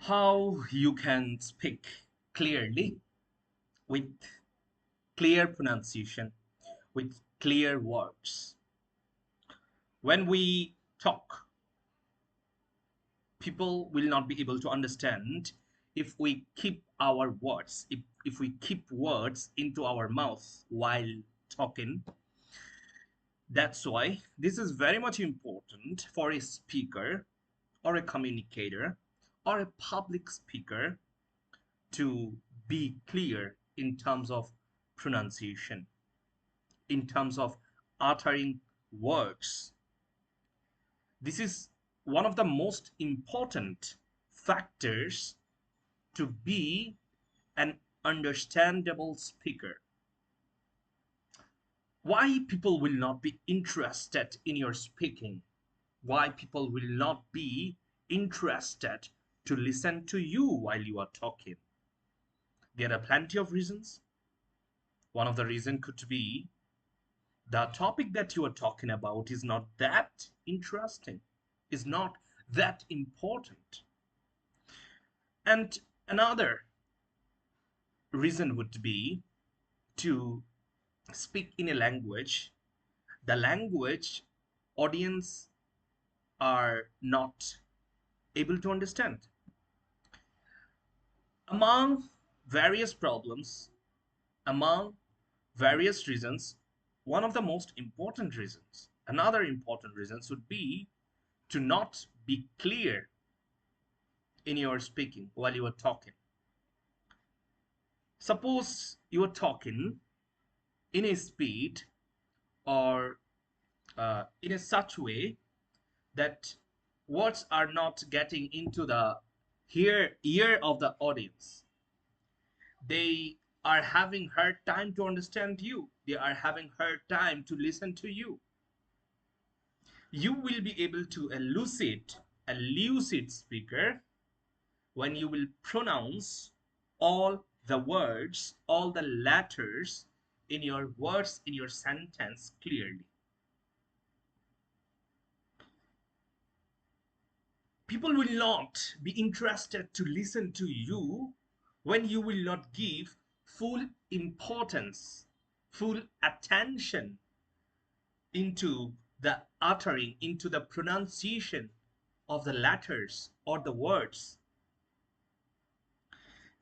How you can speak clearly with clear pronunciation, with clear words. When we talk, people will not be able to understand if we keep our words, if we keep words into our mouth while talking. That's why this is very much important for a speaker or a communicator or a public speaker to be clear in terms of pronunciation, in terms of uttering words. This is one of the most important factors to be an understandable speaker. Why people will not be interested in your speaking? Why people will not be interested to listen to you while you are talking? There are plenty of reasons. One of the reasons could be the topic that you are talking about is not that interesting, is not that important. And another reason would be to speak in a language, the language audience are not able to understand. Among various problems, among various reasons, one of the most important reasons, another important reasons would be to not be clear in your speaking while you are talking. Suppose you are talking in a speed or in a such way that words are not getting into the ear of the audience. They are having hard time to understand you. They are having hard time to listen to you. You will be able to elucidate a lucid speaker when you will pronounce all the words, all the letters in your words, in your sentence clearly. People will not be interested to listen to you when you will not give full importance, full attention into the uttering, into the pronunciation of the letters or the words.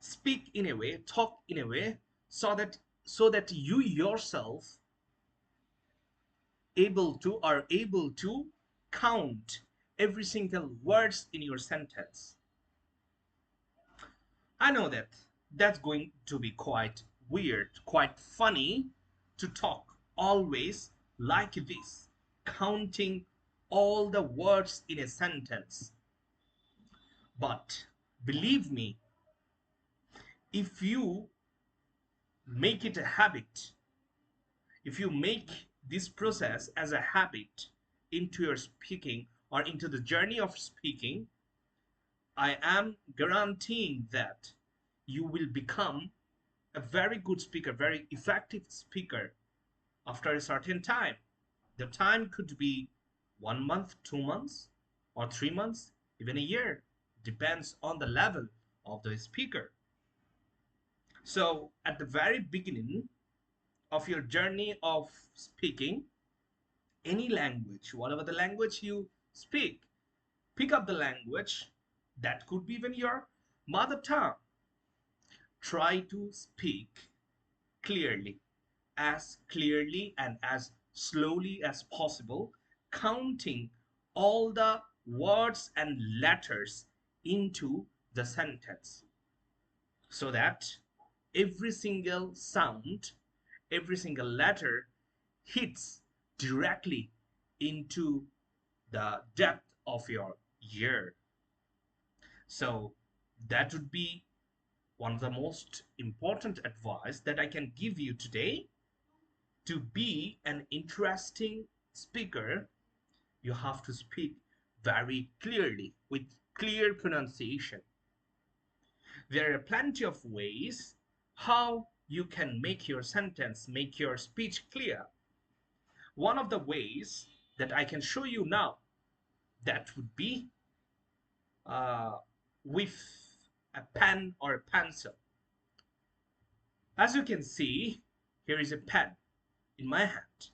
Speak in a way, talk in a way so that you yourself are able to count every single words in your sentence. I know that that's going to be quite weird, quite funny to talk always like this, counting all the words in a sentence. But believe me, if you make it a habit, if you make this process as a habit into your speaking or into the journey of speaking, I am guaranteeing that you will become a very good speaker, very effective speaker after a certain time. The time could be 1 month, 2 months, or 3 months, even a year. Depends on the level of the speaker. So, at the very beginning of your journey of speaking, any language, whatever the language you speak, pick up the language that could be even your mother tongue. Try to speak clearly and as slowly as possible, counting all the words and letters into the sentence so that every single sound, every single letter hits directly into the depth of your ear. So that would be one of the most important advice that I can give you today. To be an interesting speaker, you have to speak very clearly with clear pronunciation. There are plenty of ways how you can make your sentence, make your speech clear. One of the ways that I can show you now, that would be uh, with a pen or a pencil. As you can see, here is a pen in my hand.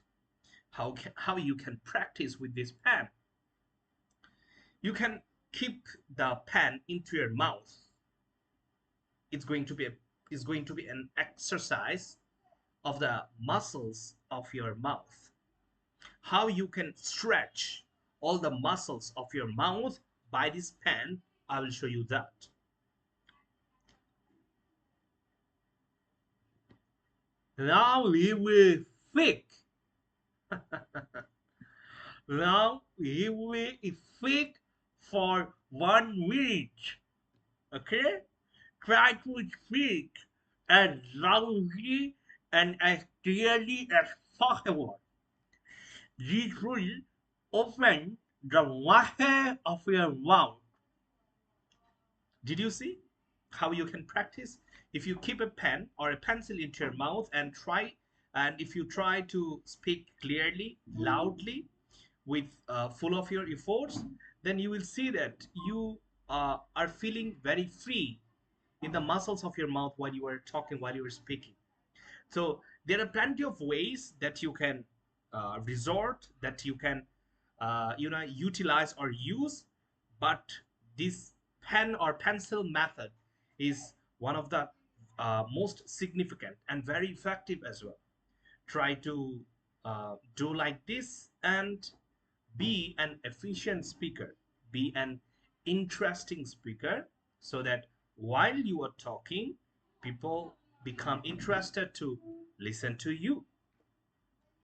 How you can practice with this pen? You can keep the pen into your mouth. It's going to be an exercise of the muscles of your mouth. How you can stretch all the muscles of your mouth by this pen, I will show you that. Now we will think. Now we will think for 1 minute. Okay? Try to speak as loudly and as clearly as possible. This will open the muscle of your mouth. Did you see how you can practice? If you keep a pen or a pencil into your mouth and if you try to speak clearly, loudly, with full of your efforts, then you will see that you are feeling very free in the muscles of your mouth while you are talking, while you are speaking. So there are plenty of ways that you can resort, that you can utilize or use, but this pen or pencil method is one of the most significant and very effective as well. Try to do like this and be an efficient speaker, be an interesting speaker, so that while you are talking, people become interested to listen to you.